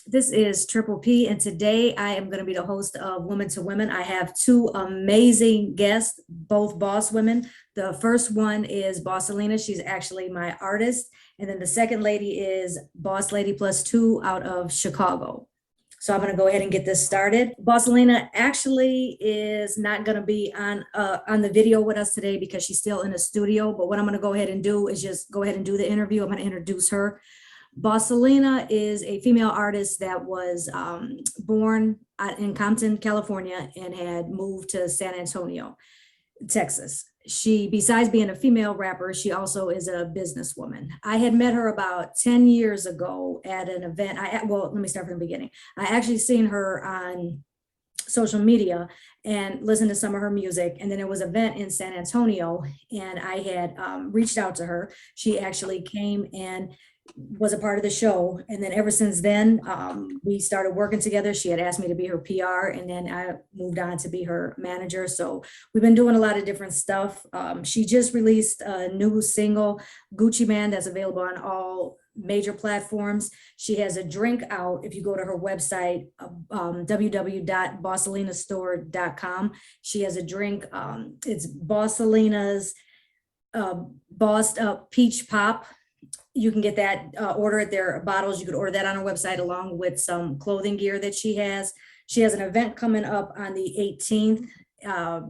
This is Triple P, and today I am going to be the host of Women to Women. I have two amazing guests, both boss women. The first one is Bossalena. She's actually my artist. And then the second lady is Boss Lady Plus Two out of Chicago. So I'm going to go ahead and get this started. Bossalena actually is not going to be on the video with us today because she's still in the studio. But what I'm going to go ahead and do is just go ahead and do the interview. I'm going to introduce her. Bossalena is a female artist that was born in Compton, California, and had moved to San Antonio, Texas. She, besides being a female rapper, she also is a businesswoman. I had met her about 10 years ago at an event. Well, let me start from the beginning. I actually seen her on social media and listened to some of her music. And then there was an event in San Antonio, and I had reached out to her. She actually came and was a part of the show. And then ever since then, we started working together. She had asked me to be her PR, and then I moved on to be her manager. So we've been doing a lot of different stuff. She just released a new single, Gucci Man, that's available on all major platforms. She has a drink out. If you go to her website, www.bosslenastore.com, she has a drink. It's Bossalena's Bossed Up Peach Pop. You can get that, order it. There are bottles. You could order that on her website along with some clothing gear that she has. She has an event coming up on the 18th,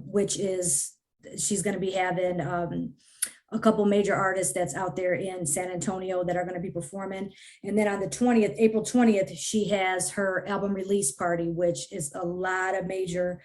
which is, she's going to be having a couple major artists that's out there in San Antonio that are going to be performing. And then on the 20th, April 20th, she has her album release party, which is a lot of major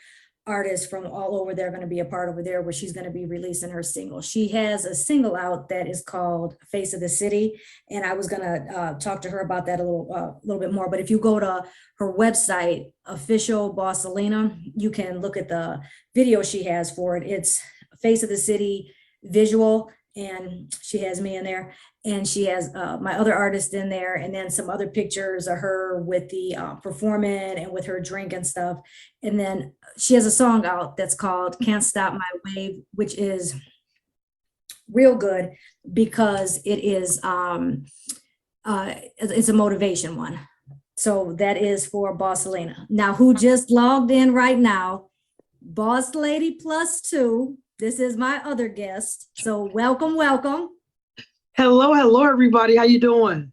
artists from all over there going to be a part over there, where she's going to be releasing her single. She has a single out that is called Face of the City, and I was going to talk to her about that a little bit more. But if you go to her website, official Bossalena, you can look at the video she has for it. It's Face of the City visual, and she has me in there, and she has my other artist in there, and then some other pictures of her with the performing and with her drink and stuff. And then she has a song out that's called Can't Stop My Wave, which is real good because it is it's a motivation one. So that is for Bossalena. Now, who just logged in right now, Boss Lady Plus Two. This is my other guest. So welcome, welcome. Hello, everybody. How you doing?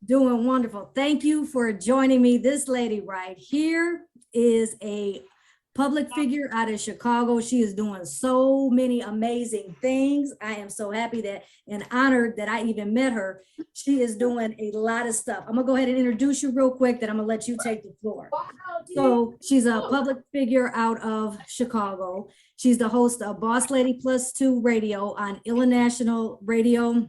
Doing wonderful. Thank you for joining me. This lady right here is a public figure out of Chicago. She is doing so many amazing things. I am so happy that and honored that I even met her. She is doing a lot of stuff. I'm gonna go ahead and introduce you real quick, then I'm gonna let you take the floor. So she's a public figure out of Chicago. She's the host of Boss Lady Plus Two Radio on International Radio.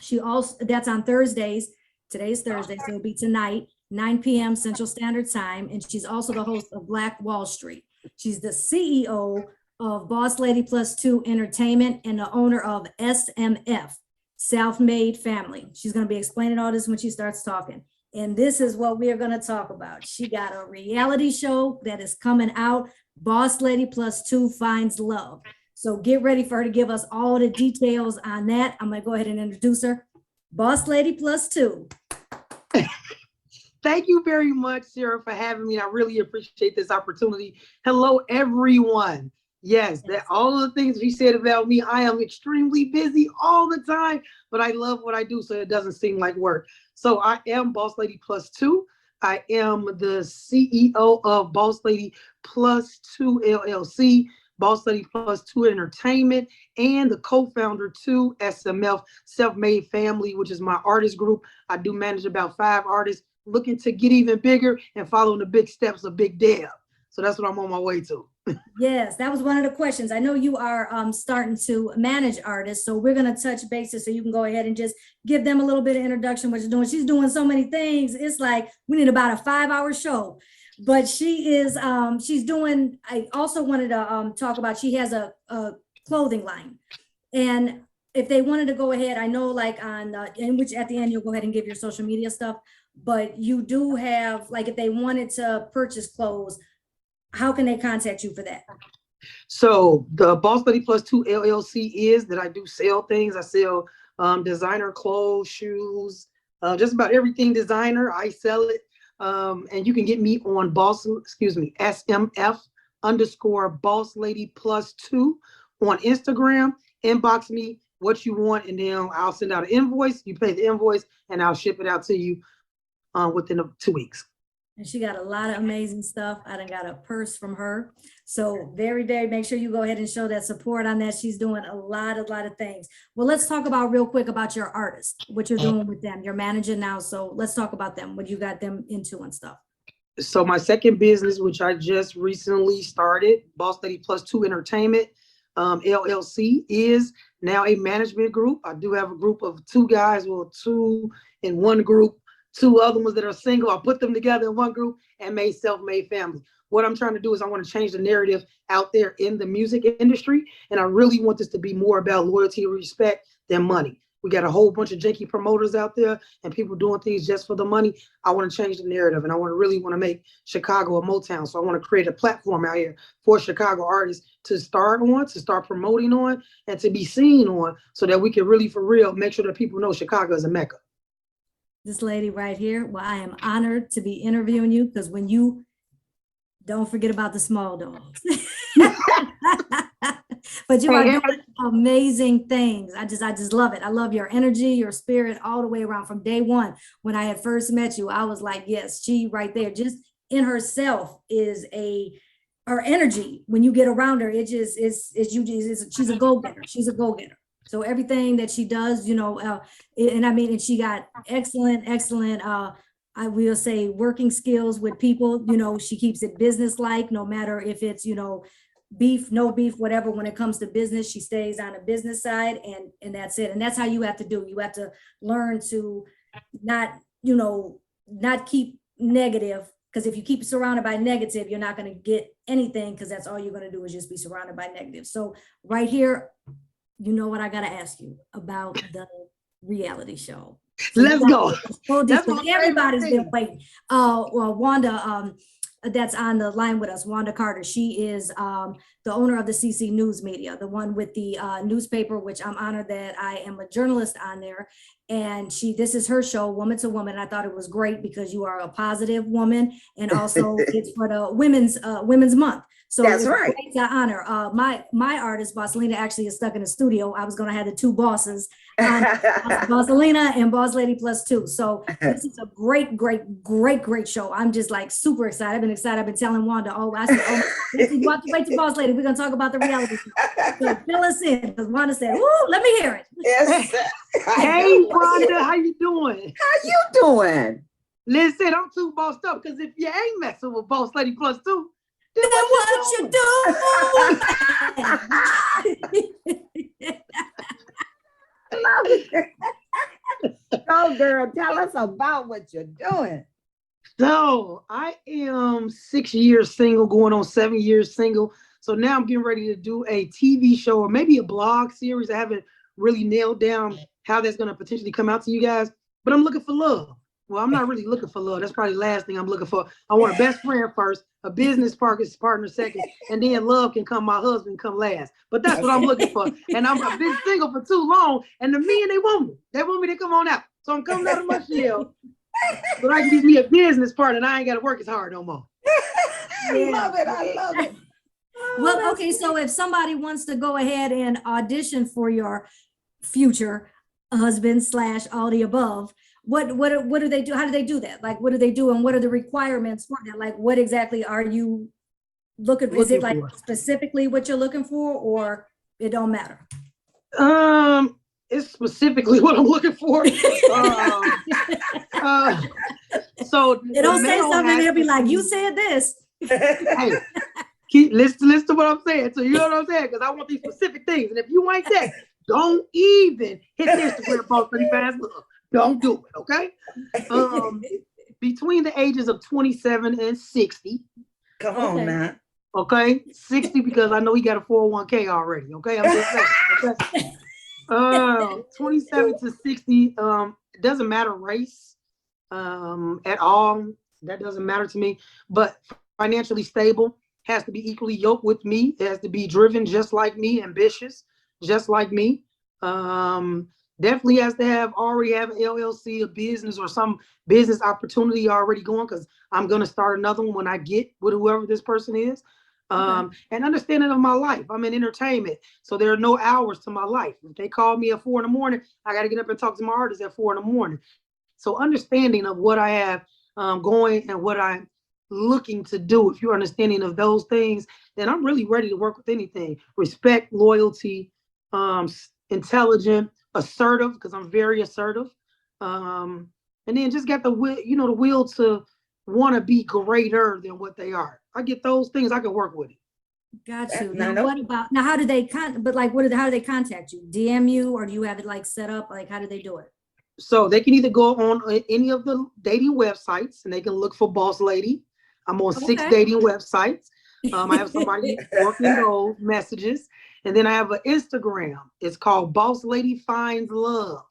She also, that's on Thursdays. Today's Thursday, so it'll be tonight, 9 p.m. Central Standard Time. And she's also the host of Black Wall Street. She's the CEO of Boss Lady Plus Two Entertainment and the owner of SMF, Self-Made Family. She's going to be explaining all this when she starts talking. And this is what we are going to talk about. She got a reality show that is coming out, Boss Lady Plus Two Finds Love. So get ready for her to give us all the details on that. I'm going to go ahead and introduce her. Boss Lady Plus Two. Thank you very much, Sarah, for having me. I really appreciate this opportunity. Hello, everyone. Yes, that all of the things you said about me, I am extremely busy all the time, but I love what I do, so it doesn't seem like work. So I am Boss Lady Plus Two. I am the CEO of Boss Lady Plus Two LLC, Boss Lady Plus Two Entertainment, and the co-founder to SMF, Self-Made Family, which is my artist group. I do manage about 5 artists looking to get even bigger and following the big steps of Big Deb. So that's what I'm on my way to. Yes, that was one of the questions. I know you are starting to manage artists, so we're going to touch bases so you can go ahead and just give them a little bit of introduction what you're doing. She's doing so many things. It's like we need about a 5-hour show. But she is, she's doing, I also wanted to talk about, she has a clothing line. And if they wanted to go ahead, I know like on, in which at the end, you'll go ahead and give your social media stuff, but you do have, like if they wanted to purchase clothes, how can they contact you for that? So the Boss Lady Plus Two LLC is that I do sell things. I sell designer clothes, shoes, just about everything designer. I sell it. And you can get me on SMF_BossLadyPlus2 on Instagram. Inbox me what you want, and then I'll send out an invoice. You pay the invoice, and I'll ship it out to you within 2 weeks. And she got a lot of amazing stuff. I done got a purse from her. So make sure you go ahead and show that support on that. She's doing a lot of things. Well, let's talk about real quick about your artists, what you're doing with them. You're managing now. So let's talk about them, what you got them into and stuff. So my second business, which I just recently started, BossLadyPlus2 Entertainment, LLC, is now a management group. I do have a group of 2 guys, well, 2 in one group, 2 other ones that are single. I put them together in one group and made self-made family. What I'm trying to do is I want to change the narrative out there in the music industry. And I really want this to be more about loyalty and respect than money. We got a whole bunch of janky promoters out there and people doing things just for the money. I want to change the narrative, and I really want to make Chicago a Motown. So I want to create a platform out here for Chicago artists to start promoting on, and to be seen on, so that we can really, for real, make sure that people know Chicago is a Mecca. This lady right here, well, I am honored to be interviewing you, because when you don't forget about the small dogs. But you are doing amazing things. I just love it. I love your energy, your spirit, all the way around. From day one, when I had first met you, I was like, yes, she right there, just in herself is her energy. When you get around her, it just she's a go-getter. She's a go-getter. So everything that she does, and she got excellent, I will say, working skills with people. She keeps it business-like, no matter if it's, beef, no beef, whatever. When it comes to business, she stays on the business side, and that's it. And that's how you have to do. You have to learn to not keep negative, because if you keep surrounded by negative, you're not going to get anything, because that's all you're going to do is just be surrounded by negative. So right here, you know what I got to ask you about the reality show. So let's go. Everybody's been waiting. Wanda, that's on the line with us, Wanda Carter. She is the owner of the CC News Media, the one with the newspaper, which I'm honored that I am a journalist on there. And this is her show, Woman to Woman. I thought it was great because you are a positive woman, and also it's for the Women's Month. So that's right. Great to honor. My artist, Bossalena, actually is stuck in the studio. I was going to have the 2 bosses, Bossalena and BossLadyPlus2. So this is a great show. I'm just like super excited. I've been excited. I've been telling Wanda, I said, you have to wait to Boss Lady. We're going to talk about the reality show. So fill us in, because Wanda said, woo, let me hear it. Yes. Hey, Wanda, how you doing? How you doing? Listen, I'm too bossed up, because if you ain't messing with BossLadyPlus2, then what you do? Love it. Go, girl, tell us about what you're doing. So I am 6 years single, going on 7 years single. So now I'm getting ready to do a TV show, or maybe a blog series. I haven't really nailed down how that's going to potentially come out to you guys, but I'm looking for love. Well, I'm not really looking for love. That's probably the last thing I'm looking for. I want a best friend first, a business partner second, and then love can come, my husband come last. But that's what I'm looking for. And I've been single for too long, and the men, they want me. They want me to come on out. So I'm coming out of my shell, but I can get me a business partner, and I ain't got to work as hard no more. I love it. Well, okay, so if somebody wants to go ahead and audition for your future husband / all the above, what do they do? How do they do that? Like, what do they do, and what are the requirements for that? Like, what exactly are you looking for? Is it like specifically what you're looking for, or it don't matter? It's specifically what I'm looking for. So it don't say something, they'll be like, you said this. Hey, listen to what I'm saying. So you know what I'm saying? Because I want these specific things. And if you ain't that, don't even hit the Instagram post pretty fast. Don't do it, okay? Between the ages of 27 and 60. Come on now. Okay, 60 because I know he got a 401k already. Okay, I'm just saying. Okay? 27 to 60. It doesn't matter race at all. That doesn't matter to me. But financially stable, has to be equally yoked with me. It has to be driven just like me, ambitious, just like me. Definitely has to already have an LLC, a business, or some business opportunity already going, because I'm going to start another one when I get with whoever this person is. And understanding of my life. I'm in entertainment, so there are no hours to my life. If they call me at 4 in the morning, I got to get up and talk to my artist at 4 in the morning. So understanding of what I have going and what I'm looking to do, if you're understanding of those things, then I'm really ready to work with anything. Respect, loyalty, intelligent, assertive, because I'm very assertive. And then just got the will, the will to want to be greater than what they are. I get those things, I can work with it. Got you. Now, what about, now, how do they, but like, how do they contact you? DM you, or do you have it like set up? Like, how do they do it? So they can either go on any of the dating websites and they can look for Boss Lady. I'm on 6 dating websites. I have somebody working those messages. And then I have an Instagram. It's called Boss Lady Finds Love.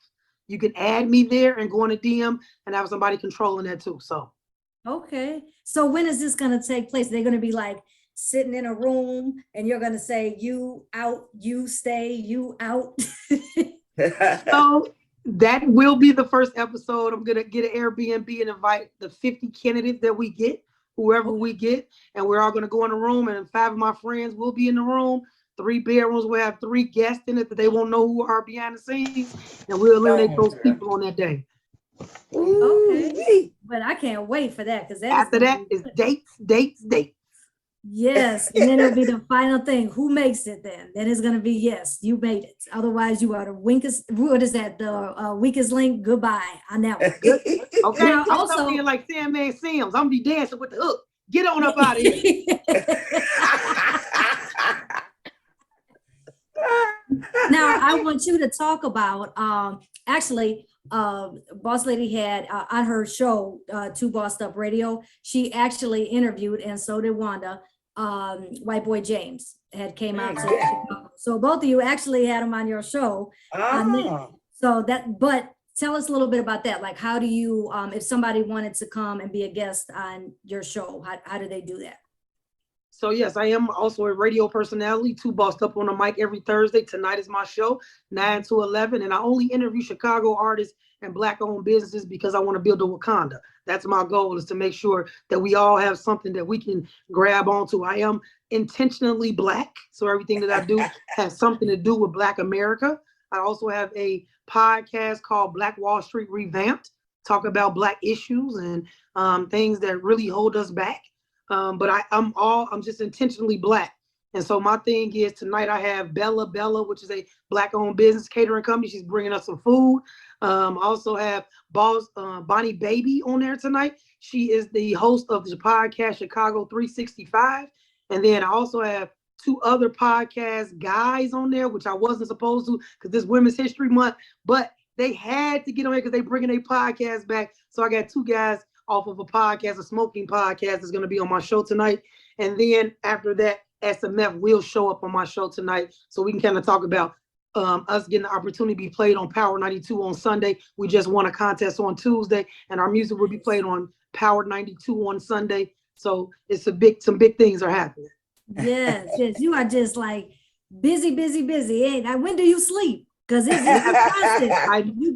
You can add me there and go on a DM, and have somebody controlling that too. So. Okay. So when is this going to take place? They're going to be like sitting in a room and you're going to say, you out, you stay, you out. So that will be the first episode. I'm going to get an Airbnb and invite the 50 candidates that we get, whoever we get. And we're all going to go in the room, and 5 of my friends will be in the room. 3 bedrooms will have 3 guests in it that they won't know who are behind the scenes. And we'll eliminate those people on that day. Okay. But I can't wait for that, because after that is dates. Yes, and then it'll be the final thing. Who makes it then? Then it's gonna be, yes, you made it. Otherwise, you are the weakest. What is that? The weakest link. Goodbye on that one. Okay. Now, I'm also being like Sandman Sims. I'm gonna be dancing with the hook. Get on up out of here. Now, I want you to talk about actually. Boss Lady had on her show, Two Bossed Up Radio, she actually interviewed, and so did Wanda, White Boy James had came out to Chicago. So both of you actually had him on your show. So that, but tell us a little bit about that. Like, how do you, if somebody wanted to come and be a guest on your show, how do they do that? So yes, I am also a radio personality, Two Bossed Up on the mic every Thursday. Tonight is my show, 9 to 11. And I only interview Chicago artists and Black-owned businesses because I want to build a Wakanda. That's my goal, is to make sure that we all have something that we can grab onto. I am intentionally Black, so everything that I do has something to do with Black America. I also have a podcast called Black Wall Street Revamped, talk about Black issues and things that really hold us back. But I'm just intentionally Black. And so my thing is, tonight I have Bella, which is a Black-owned business catering company. She's bringing us some food. I also have Bonnie Baby on there tonight. She is the host of the podcast Chicago 365. And then I also have 2 other podcast guys on there, which I wasn't supposed to because this Women's History Month, but they had to get on here because they bringing their podcast back. So I got 2 guys off of a podcast, a smoking podcast, is going to be on my show tonight. And then after that, SMF will show up on my show tonight, so we can kind of talk about us getting the opportunity to be played on Power 92 on Sunday. We just won a contest on Tuesday, and our music will be played on Power 92 on Sunday. So it's some big things are happening. Yes, you are just like busy. Hey, when do you sleep? Because it's constant.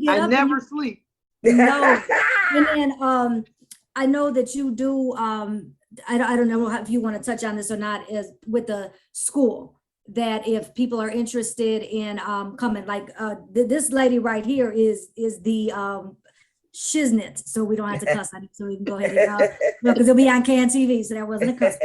I never sleep. No. And then I know that you do, I don't know if you want to touch on this or not, is with the school, that if people are interested in coming, like this lady right here is the shiznit, so we don't have to cuss on it, so we can go ahead and because it'll be on Can TV, so that wasn't a cuss.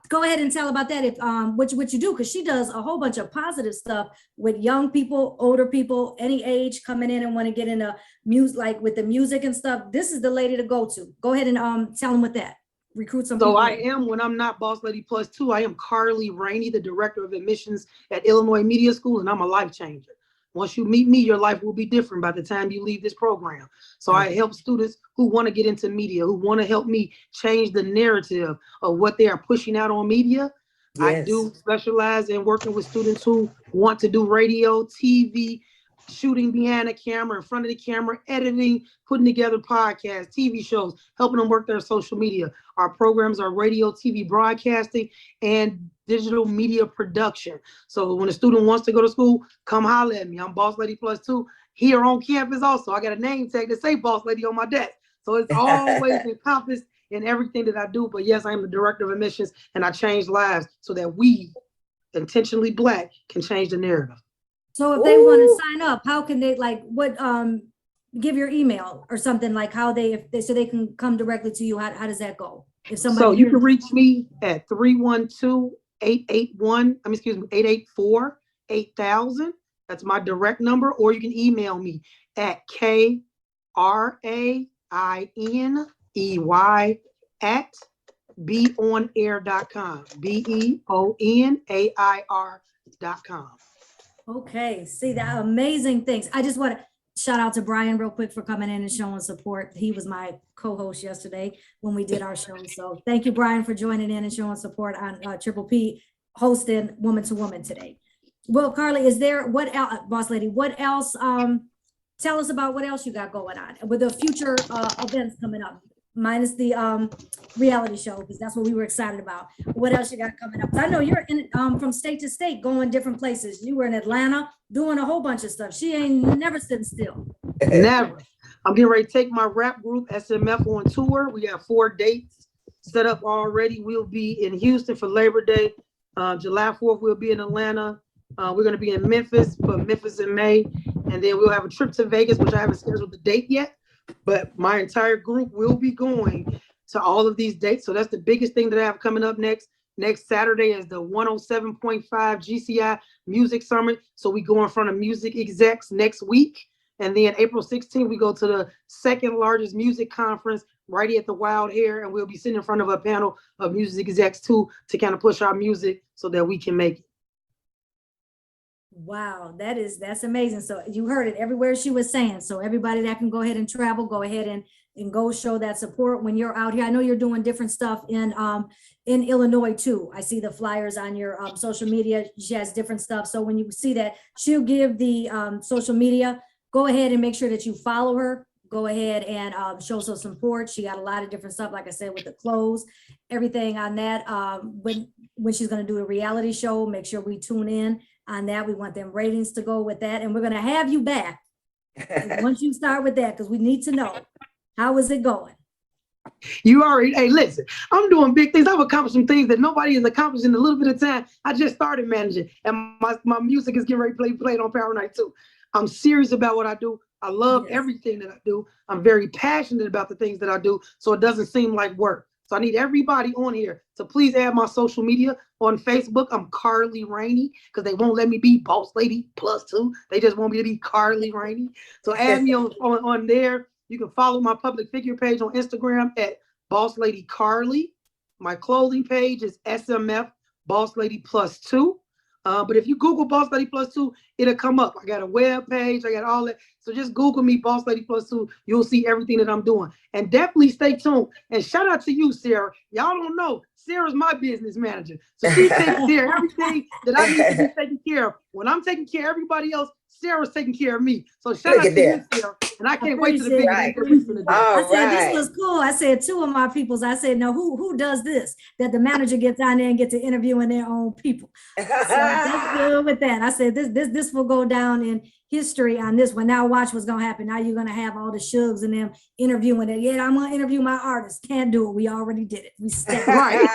Go ahead and tell about that, if what you do, because she does a whole bunch of positive stuff with young people, older people, any age coming in and want to get into music, like with the music and stuff. This is the lady to go to. Go ahead and tell them with that. Recruit some people. So I am, when I'm not Boss Lady Plus 2, I am Carly Rainey, the director of admissions at Illinois Media School, and I'm a life changer. Once you meet me, your life will be different by the time you leave this program. So I help students who want to get into media, who want to help me change the narrative of what they are pushing out on media. Yes. I do specialize in working with students who want to do radio, TV, shooting behind the camera, in front of the camera, editing, putting together podcasts, TV shows, helping them work their social media. Our programs are radio, TV broadcasting, and digital media production. So when a student wants to go to school, come holler at me. I'm Boss Lady Plus 2 here on campus also. I got a name tag that say Boss Lady on my desk. So it's always encompassed in everything that I do. But yes, I am the director of admissions, and I change lives so that we, intentionally Black, can change the narrative. So if they want to sign up, how can they, like, what, give your email or something, like how they, if they, so they can come directly to you? How does that go? If somebody, So you can reach me at 884-8000. That's my direct number, or you can email me at krainey@beonair.com. BEONAIR.com. okay, see that amazing things. I just want to shout out to Brian real quick for coming in and showing support. He was my co-host yesterday when we did our show. So thank you, Brian, for joining in and showing support on Triple P hosting Woman to Woman today. Well, Carly, is there, what else, Boss Lady, what else, tell us about what else you got going on with the future events coming up, minus the reality show, because that's what we were excited about. What else you got coming up? I know you're in from state to state, going different places. You were in Atlanta doing a whole bunch of stuff. She ain't never sitting still. Never. I'm getting ready to take my rap group SMF on tour. We have 4 dates set up already. We'll be in Houston for Labor Day. July 4th, we'll be in Atlanta. We're going to be in Memphis for Memphis in May. And then we'll have a trip to Vegas, which I haven't scheduled the date yet. But my entire group will be going to all of these dates. So that's the biggest thing that I have coming up next. Next Saturday is the 107.5 GCI Music Summit. So we go in front of music execs next week. And then April 16th, we go to the 2nd largest music conference right here at the Wild Hair. And we'll be sitting in front of a panel of music execs too, to kind of push our music so that we can make it. Wow, that's amazing. So you heard it everywhere she was saying. So everybody that can go ahead and travel, go ahead and go show that support when you're out here. I know you're doing different stuff in Illinois too. I see the flyers on your social media. She has different stuff. So when you see that, she'll give the social media. Go ahead and make sure that you follow her. Go ahead and show some support. She got a lot of different stuff, like I said, with the clothes, everything on that. When she's going to do a reality show, make sure we tune in on that. We want them ratings to go with that. And we're going to have you back once you start with that, because we need to know, how is it going? You already, hey, listen, I'm doing big things. I've accomplished some things that nobody has accomplished in a little bit of time. I just started managing, and my music is getting ready to played on Power Night too. I'm serious about what I do. I love everything that I do. I'm very passionate about the things that I do, so it doesn't seem like work. So I need everybody on here to please add my social media. On Facebook, I'm Carly Rainey, because they won't let me be Boss Lady Plus 2. They just want me to be Carly Rainey. So add me on there. You can follow my public figure page on Instagram at Boss Lady Carly. My clothing page is SMF Boss Lady Plus 2. But if you Google Boss Lady Plus 2, it'll come up. I got a web page. I got all that. So just Google me, Boss Lady Plus 2. You'll see everything that I'm doing. And definitely stay tuned. And shout out to you, Sarah. Y'all don't know, Sarah's my business manager. So she takes care of everything that I need to be taken care of. When I'm taking care of everybody else, Sarah's taking care of me. So shout out to you, Sarah. And I can't wait to the big I said, this was cool. I said, 2 of my peoples, I said, no, who does this? That the manager gets on there and gets to interviewing their own people. So that's good with that. I said, this will go down in history on this one. Now watch what's gonna happen. Now you're gonna have all the Shugs and them interviewing it. Yeah, I'm gonna interview my artist. Can't do it. We already did it. We stamped it.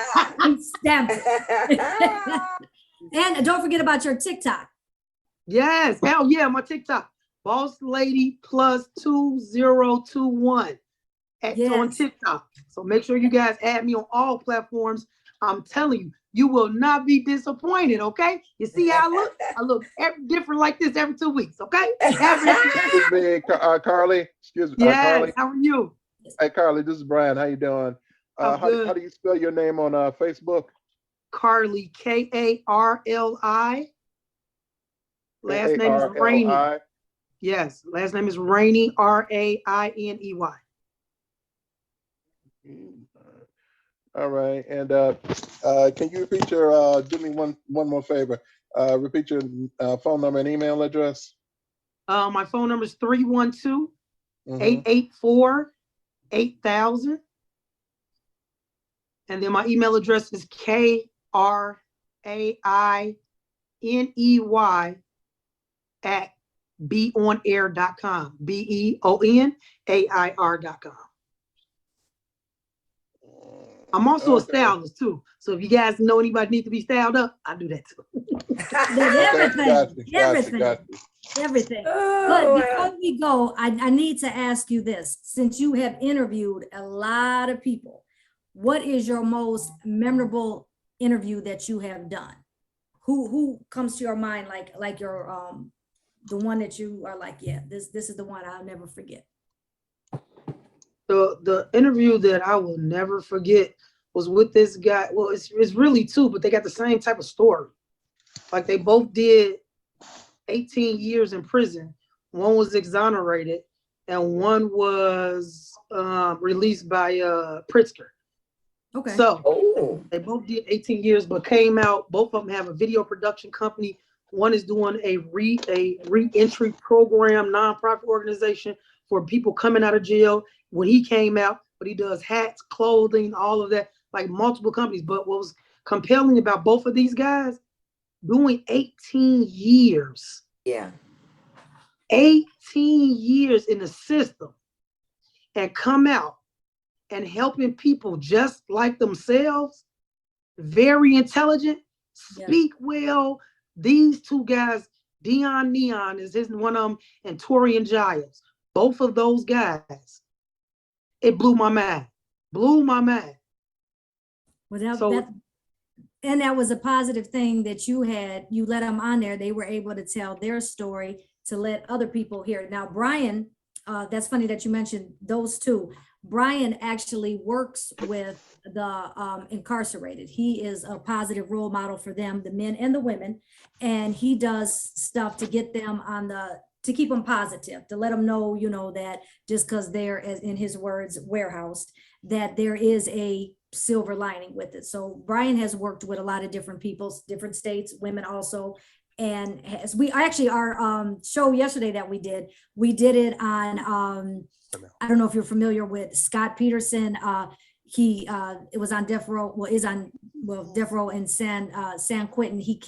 We stamped it. And don't forget about your TikTok. Yes, hell yeah, my TikTok. Boss Lady Plus 2021 on TikTok. So make sure you guys add me on all platforms. I'm telling you, you will not be disappointed, okay? You see how I look? I look different like this every 2 weeks, okay? Excuse me, Carly. Excuse me. Yes, Carly. how are you? Hey, Carly, this is Brian. How you doing? How do you spell your name on Facebook? Carly, Karli. Last name is Rainey. Yes, last name is Rainey, Rainey. All right, and can you repeat your? Do me one more favor. Repeat your phone number and email address. My phone number is 312 Mhm. 884 8000. And then my email address is krainey@beonair.com. beonair.com. I'm also a Okay. stylist too. So if you guys know anybody need to be styled up, I do that too. Everything, everything, Got you. everything. But Oh, before we go, I need to ask you this, since you have interviewed a lot of people, what is your most memorable interview that you have done? Who comes to your mind, like your the one that you are like, yeah, this is the one I'll never forget. The interview that I will never forget was with this guy. Well, it's really two, but they got the same type of story. Like they both did 18 years in prison. One was exonerated and one was released by Pritzker. Okay. So oh, they both did 18 years, but came out. Both of them have a video production company. One is doing a re-entry program, nonprofit organization for people coming out of jail when he came out, but he does hats, clothing, all of that, like multiple companies. But what was compelling about both of these guys, doing 18 years, yeah. 18 years in the system and come out and helping people just like themselves, very intelligent, speak well. These two guys, Dion Neon is one of them, and Torian Giles. Both of those guys, it blew my mind. Blew my mind. Without So- that, and that was a positive thing that you let them on there. They were able to tell their story to let other people hear. Now, Brian, that's funny that you mentioned those two. Brian actually works with the incarcerated. He is a positive role model for them, the men and the women, and he does stuff to get them to keep them positive, to let them know, that just because they're, as in his words, warehoused, that there is a silver lining with it. So Brian has worked with a lot of different people, different states, women also. And our show yesterday that we did it on, I don't know if you're familiar with Scott Peterson. It was on death row, death row in San Quentin. He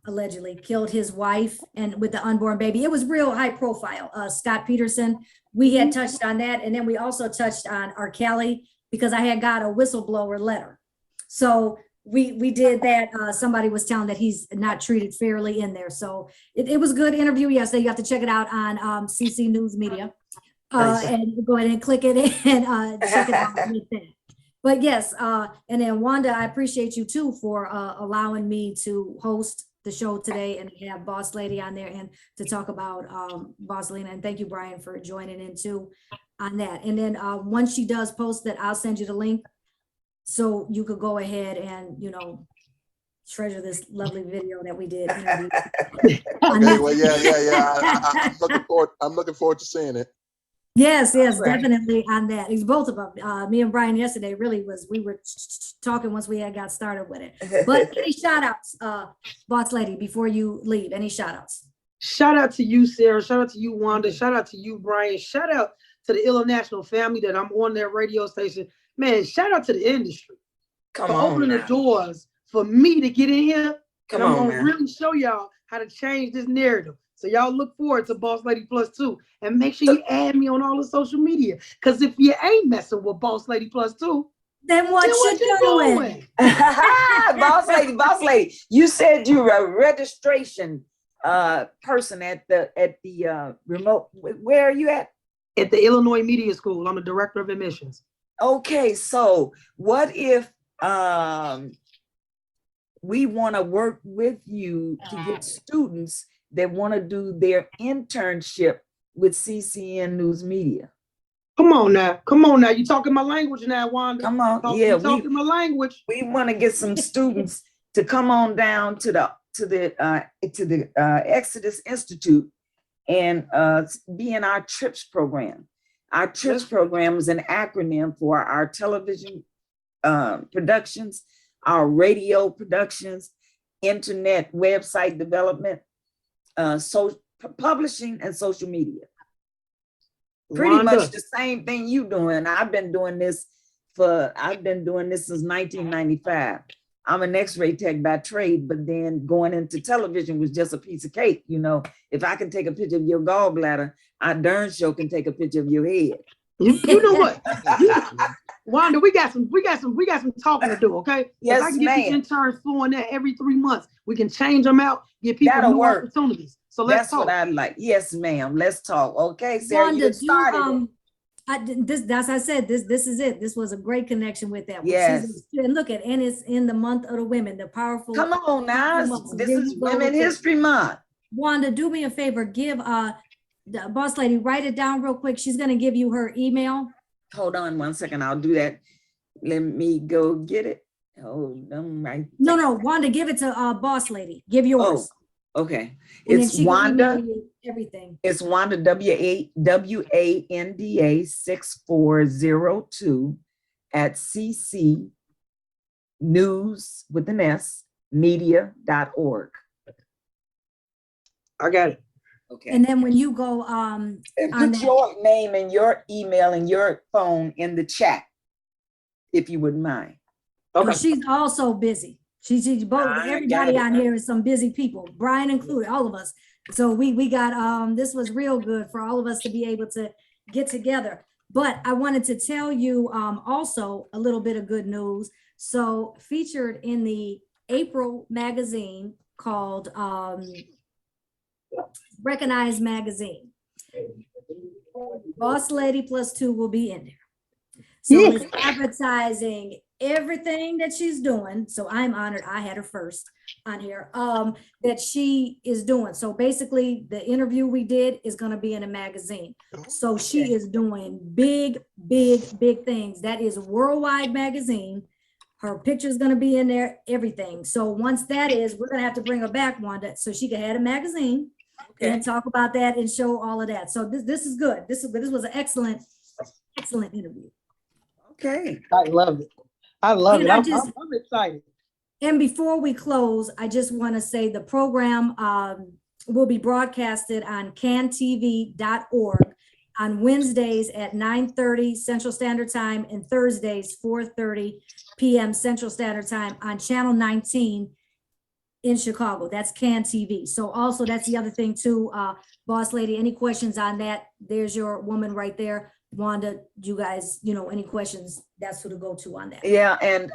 allegedly killed his wife and with the unborn baby. It was real high profile. Scott Peterson, we had touched on that. And then we also touched on R. Kelly, because I had got a whistleblower letter. So we did that. Somebody was telling that he's not treated fairly in there. So it was a good interview yesterday. You have to check it out on CC News Media. And go ahead and click it and check it out with that. But yes, and then Wanda, I appreciate you too for allowing me to host the show today and have Boss Lady on there and to talk about Bossalena. And thank you, Brian, for joining in too on that. And then once she does post that, I'll send you the link so you could go ahead and, treasure this lovely video that we did. Okay, well, yeah. I'm looking forward to seeing it. Yes, right. Definitely on that. It's both of them. Me and Brian yesterday we were talking once we had got started with it. But any shout outs, Boss Lady, before you leave, any shout outs? Shout out to you, Sarah. Shout out to you, Wanda. Shout out to you, Brian. Shout out to the International family that I'm on their radio station. Man, shout out to the industry for opening the doors for me to get in here. I'm going to really show y'all how to change this narrative. So y'all look forward to Boss Lady Plus2 and make sure you add me on all the social media. Because if you ain't messing with Boss Lady Plus2, then what you doing? Boss Lady, you said you were a registration person at the remote. Where are you at? At the Illinois Media School. I'm a director of admissions. Okay, so what if we want to work with you to get students that want to do their internship with CCN News Media? Come on now. You talking my language now, Wanda. Come on. Talking my language. We want to get some students to come on down to the Exodus Institute and be in our TRIPS program. Our TRIPS program is an acronym for our television productions, our radio productions, internet website development, publishing and social media. Pretty Wanda, much the same thing you doing. I've been doing this since 1995. I'm an X-ray tech by trade, but then going into television was just a piece of cake. You know, if I can take a picture of your gallbladder, I darn sure can take a picture of your head. you know what? Wanda, we got some talking to do, okay? Yes, if I can get the ma'am. interns flowing that every 3 months, we can change them out, give people That'll new work. opportunities. So let's That's talk. what I like. Yes, ma'am. Let's talk. Okay, Sarah, Wanda, you started. as I said, this is it. This was a great connection with that. Yes. And look at, and it's in the month of the women, the powerful. Come on now. months. This There is you go Women with it. History Month. Wanda, do me a favor, give the boss lady, write it down real quick. She's gonna give you her email. Hold on 1 second. I'll do that. Let me go get it. Hold on right. No, Wanda, give it to boss lady. Give yours. Oh, okay. And then It's she can Wanda. email you everything. It's Wanda, WANDA 6402 at CC News with an S media.org. I got it. Okay. And then when you go, And on put that- your name and your email and your phone in the chat, if you wouldn't mind. Okay. she's also busy. She's both, I everybody got it. on here is some busy people, Brian included, all of us. So we got, this was real good for all of us to be able to get together. But I wanted to tell you also a little bit of good news. So featured in the April magazine called Recognized Magazine, Boss Lady +2 will be in there. So it's advertising everything that she's doing. So I'm honored. I had her first on here, that she is doing. So basically the interview we did is going to be in a magazine. So she is doing big things. That is a worldwide magazine. Her picture is going to be in there, everything. So once that is, we're going to have to bring her back, Wanda, so she can have a magazine and talk about that and show all of that. So this is good. This was an excellent interview. Okay. I love it. I love And it. I I'm excited. And before we close, I just want to say the program will be broadcasted on cantv.org on Wednesdays at 9:30 Central Standard Time and Thursdays 4:30 p.m. Central Standard Time on Channel 19 in Chicago. That's Can TV. So also that's the other thing too, Boss Lady, any questions on that? There's your woman right there. Wanda, you guys, any questions, that's who to go to on that. Yeah, and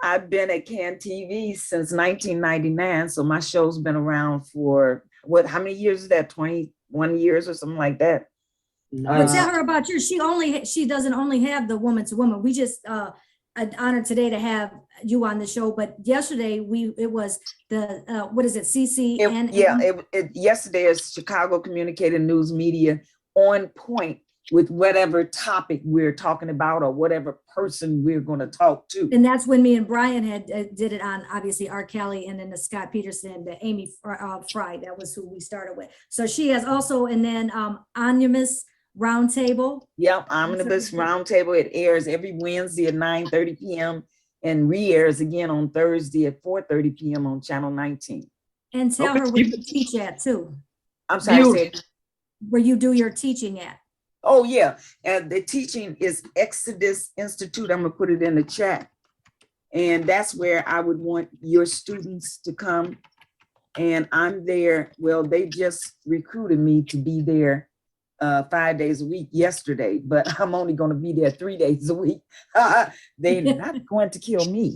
I've been at Can TV since 1999, so my show's been around for how many years is that? 21 years or something like that. But tell her about yours. She doesn't only have the woman to woman. We just honored today to have you on the show, but yesterday it was the what is it, CCN? Yesterday is Chicago Communicated News Media on point with whatever topic we're talking about or whatever person we're going to talk to. And that's when me and Brian had did it on, obviously, R. Kelly, and then the Scott Peterson, the Amy Fry. That was who we started with. So she has also, and then Omnibus Roundtable. Yep, Omnibus Roundtable. It airs every Wednesday at 9:30 p.m. and re-airs again on Thursday at 4:30 p.m. on Channel 19. And tell her where you teach at too. I'm sorry, where you do your teaching at. Oh, yeah. And the teaching is Exodus Institute. I'm going to put it in the chat. And that's where I would want your students to come. And I'm there. Well, they just recruited me to be there 5 days a week yesterday, but I'm only going to be there 3 days a week. They're not going to kill me.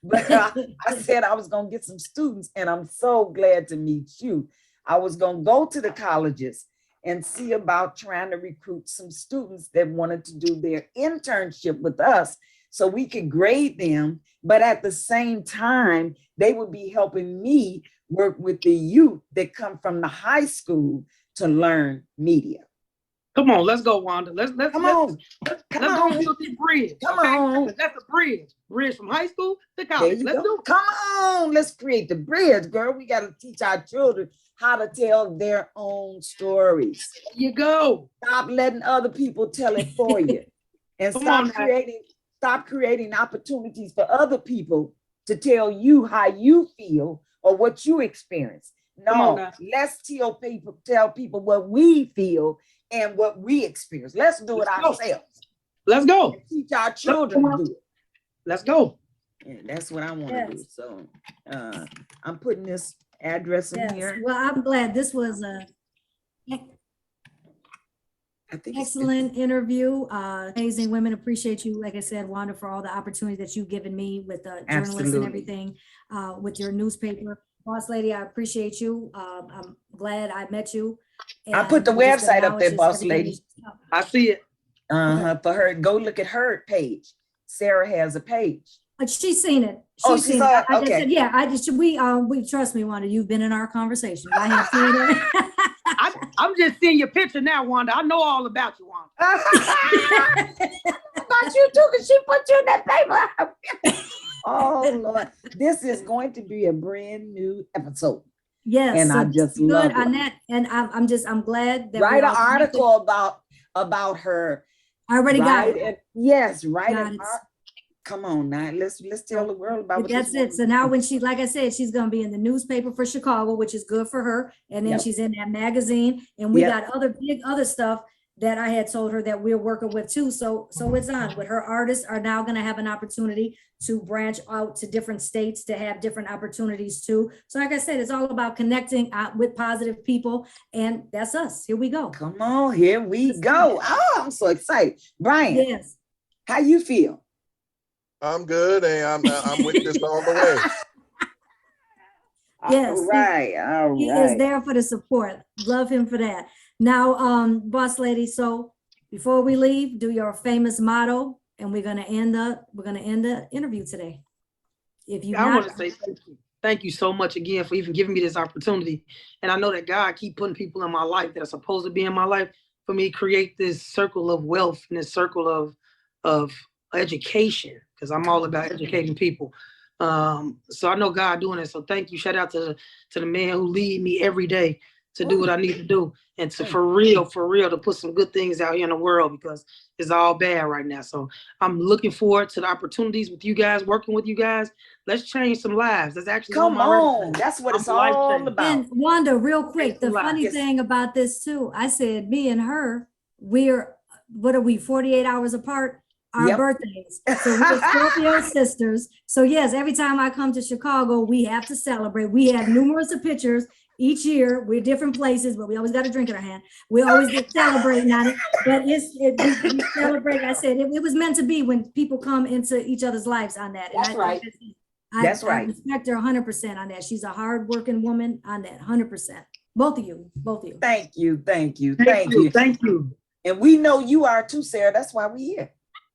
But I said I was going to get some students, and I'm so glad to meet you. I was going to go to the colleges and see about trying to recruit some students that wanted to do their internship with us so we could grade them. But at the same time, they would be helping me work with the youth that come from the high school to learn media. Come on, let's go, Wanda. Let's go build this bridge. Come on. That's a bridge from high school to college. Let's do it. Come on, let's create the bridge, girl. We got to teach our children how to tell their own stories. There you go. Stop letting other people tell it for you, and stop creating opportunities for other people to tell you how you feel or what you experience. Come on No, now. let's tell people what we feel and what we experience. Let's do it Let's go. ourselves. Let's go. And teach our children to do it. Let's go. Yeah, that's what I want to do. Yes. So I'm putting this address in Yes, here. well, I'm glad this was a I think it's excellent interview. Amazing women. Appreciate you, like I said, Wanda, for all the opportunity that you've given me with journalists Absolutely. and everything, with your newspaper. Boss Lady, I appreciate you. I'm glad I met you. I put the And like I said, website now up it's there, just Boss everything Lady. is up. I see it. For her, go look at her page. Sarah has a page. But she's seen it. Oh, She's she seen saw it. it? I just Okay. said, yeah, I just, we trust me, Wanda, you've been in our conversations. I have seen it. I'm just seeing your picture now, Wanda. I know all about you, Wanda. About you too, because she put you in that paper. Oh Lord, this is going to be a brand new episode. Yes. And so I just good love on it. that. And I'm glad that Write we an all connected. article about her. I already got it. Yes, write Got an it. art. Come on now, let's tell the world about what That's this it. So woman now did. when she, like I said, she's gonna be in the newspaper for Chicago, which is good for her. And then Yep. she's in that magazine, and we Yep. got other stuff that I had told her that we're working with too. So it's on. With her artists are now gonna have an opportunity to branch out to different states to have different opportunities too. So like I said, it's all about connecting with positive people, and that's us. Here we go. Come on, here we Let's go. Oh, I'm so excited. Brian, Yes. how you feel? I'm good, and I'm with this all the way. Yes. All right, all He is right. there for the support. Love him for that. Now, Boss Lady, so before we leave, do your famous motto, and we're gonna end the interview today. If you I want not, to say thank you. Thank you so much again for even giving me this opportunity. And I know that God keep putting people in my life that are supposed to be in my life for me to create this circle of wealth and this circle of education, because I'm all about educating people. So I know God doing it. So thank you. Shout out to the man who lead me every day to do what I need to do, and to for real, to put some good things out here in the world, because it's all bad right now. So I'm looking forward to the opportunities with you guys, working with you guys. Let's change some lives. That's actually Come my on, resume. that's what it's I'm life all changing. about. and Wanda, real quick, the Yes. funny thing about this too, I said, me and her, what are we, 48 hours apart? Our Yep. birthdays. So we're Scorpio sisters. So yes, every time I come to Chicago, we have to celebrate. We have numerous of pictures each year. We're different places, but we always got a drink in our hand. We always get celebrating on it. But we celebrate. I said it was meant to be when people come into each other's lives on that. That's right. That's I right. respect her 100% on that. She's a hardworking woman on that, 100%. Both of you. Thank you. Thank you. And we know you are too, Sarah. That's why we're here.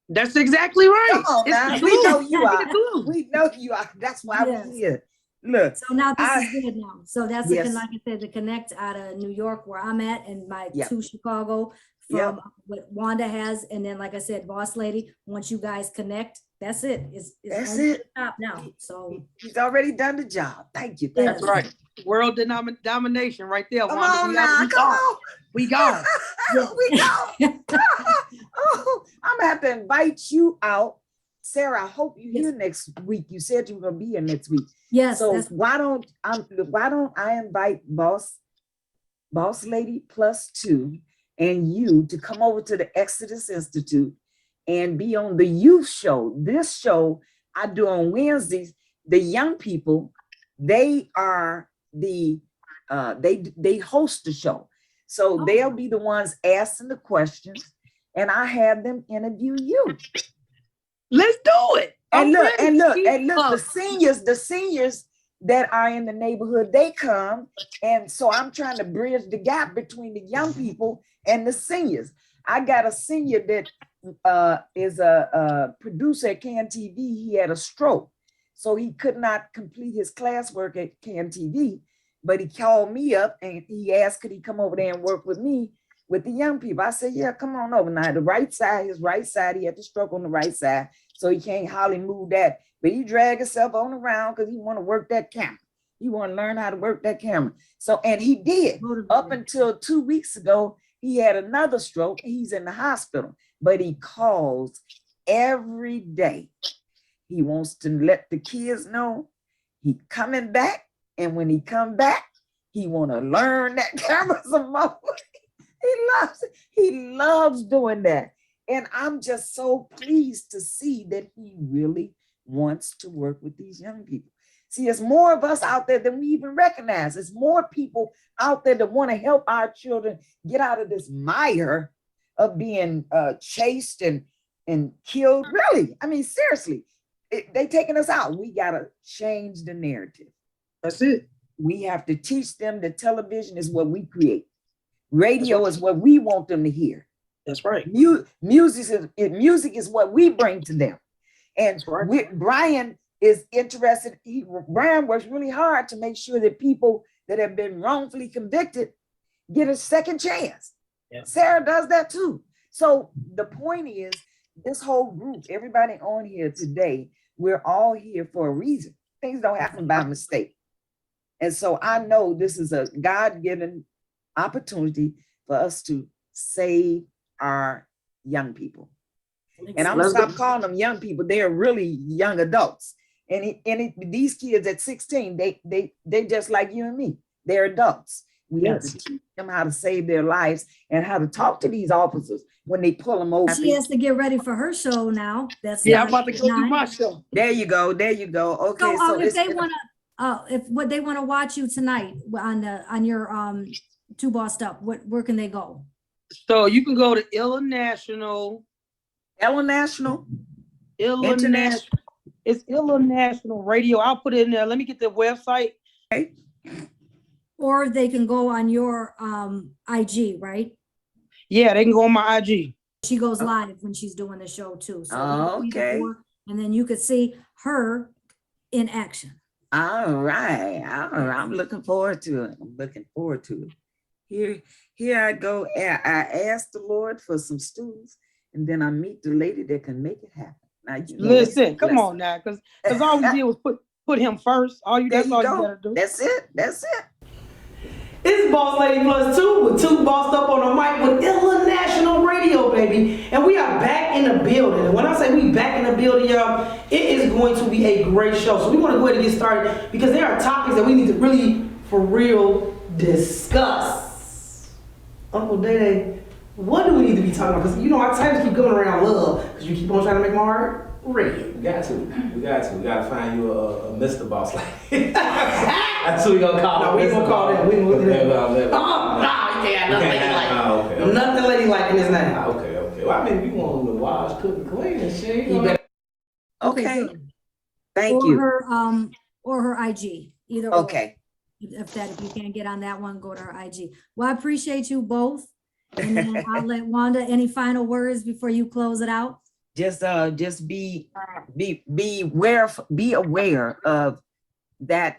That's exactly right. Come on It's now. the We truth. know you are. It's the truth. We know you are. That's why Yes. we're here. Look, So now this is good now. So that's Yes. like I said, the connect out of New York where I'm at, and my Yep. to Chicago from Yep. what Wanda has. And then, like I said, Boss Lady, once you guys connect, that's it. It's That's on the it. top now. So he's already done the job. Thank you. Thank Yes. That's right. World domination right there. Come Wanda. on now. Come on. We gone. We go. Oh, I'm gonna have to invite you out. Sarah, I hope you're here next week. You said you were gonna be here next week. yes, So that's why don't I invite BossLadyPlus2 and you to come over to the Exodus Institute and be on the youth show. This show I do on Wednesdays. The young people, they are they host the show. So Oh. they'll be the ones asking the questions, and I have them interview you. Let's do it. And look, I'm ready. the seniors that are in the neighborhood, they come. And so I'm trying to bridge the gap between the young people and the seniors. I got a senior that is a producer at CAN-TV. He had a stroke, so he could not complete his classwork at CAN-TV, but he called me up and he asked, could he come over there and work with me with the young people? I said, yeah, come on over. Now, his right side, he had the stroke on the right side, so he can't hardly move that. But he dragged himself on around because he want to work that camera. He want to learn how to work that camera. So, and he did. Up until 2 weeks ago, he had another stroke. He's in the hospital, but he calls every day. He wants to let the kids know he coming back. And when he come back, He want to learn that camera some more. He loves it. He loves doing that. And I'm just so pleased to see that he really wants to work with these young people. See, there's more of us out there than we even recognize. There's more people out there that want to help our children get out of this mire of being chased and killed. Really, I mean, seriously, they taking us out. We got to change the narrative. That's it. We have to teach them that television is what we create. Radio is what we want them to hear. That's right. Music is what we bring to them. And Brian is interested. Brian works really hard to make sure that people that have been wrongfully convicted get a second chance. Yeah. Sarah does that too. So the point is, this whole group, everybody on here today, we're all here for a reason. Things don't happen by mistake. And so I know this is a God-given opportunity for us to save our young people. And I'm gonna stop calling them young people. They are really young adults. These kids at 16, they just like you and me. They're adults. We have to teach them how to save their lives and how to talk to these officers when they pull them over. She has to get ready for her show now. That's I'm about to go do my show. There you go. There you go. Okay. So if they want to, if they want to watch you tonight on your Two Bossed Up, where can they go? So you can go to International. It's International Radio. I'll put it in there. Let me get the website. Okay. Or they can go on your IG, right? Yeah, they can go on my IG. She goes live when she's doing the show too. So okay. And then you could see her in action. All right. I'm looking forward to it. Here I go. I asked the Lord for some students, and then I meet the lady that can make it happen. Now, listen, come on now, because all we did was put him first. All you gotta do. That's it. It's Boss Lady Plus 2 with two bossed up on the mic with International Radio, baby. And we are back in the building. And when I say we back in the building, y'all, it is going to be a great show. So we want to go ahead and get started because there are topics that we need to really, for real, discuss. Uncle Day, what do we need to be talking about? Because, you know, our titles keep going around love because you keep on trying to make my heart red. We got to find you a Mr. Boss Lady. That's what we gonna call. No, we ain't gonna call that. We ain't gonna do that. No, you can't have nothing ladylike. Okay. Nothing ladylike in his name. Okay. Well, I mean, we want to wash, cook, and clean and shit. Okay. Thank you. Or her IG. Either. Okay. If you can't get on that one, go to her IG. Well, I appreciate you both. And then I'll let Wanda, any final words before you close it out? Just be aware of that,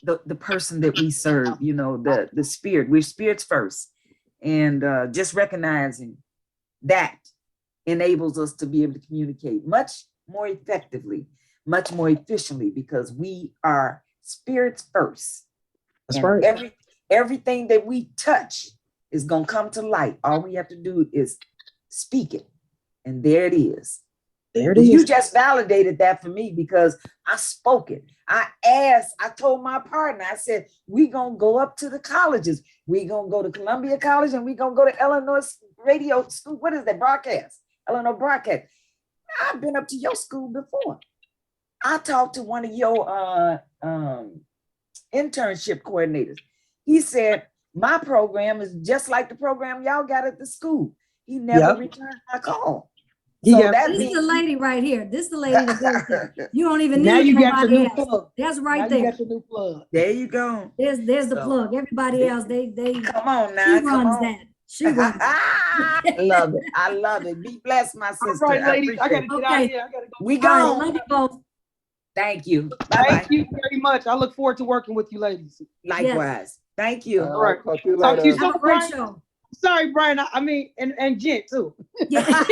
the person that we serve, you know, the spirit. We're spirits first, and just recognizing that enables us to be able to communicate much more effectively, much more efficiently, because we are spirits first. That's right. Everything that we touch is gonna come to light. All we have to do is speak it. And there it is. You just validated that for me because I spoke it. I told my partner, I said, we gonna go up to the colleges. We gonna go to Columbia College and we gonna go to Illinois Radio School. What is that? Illinois Broadcast. I've been up to your school before. I talked to one of your internship coordinators. He said, my program is just like the program y'all got at the school. He never returned my call. So this is the lady right here. This is the lady that goes there. You don't even need now you got your new else. plug. That's right now there. You got your new plug. There you go. There's the plug. Everybody else, they come on now. She runs that. She runs I love it. I love it. Be blessed, my sister. All right, ladies. I gotta get out of here. I gotta go. We go. Right, love you both. Thank you. Thank you very much. I look forward to working with you ladies. Likewise. Yes. Thank you. All right. Talk to you Talk later. to you Have soon, a great Brian. show. Sorry, Brian. I mean, and Jen too. Yeah.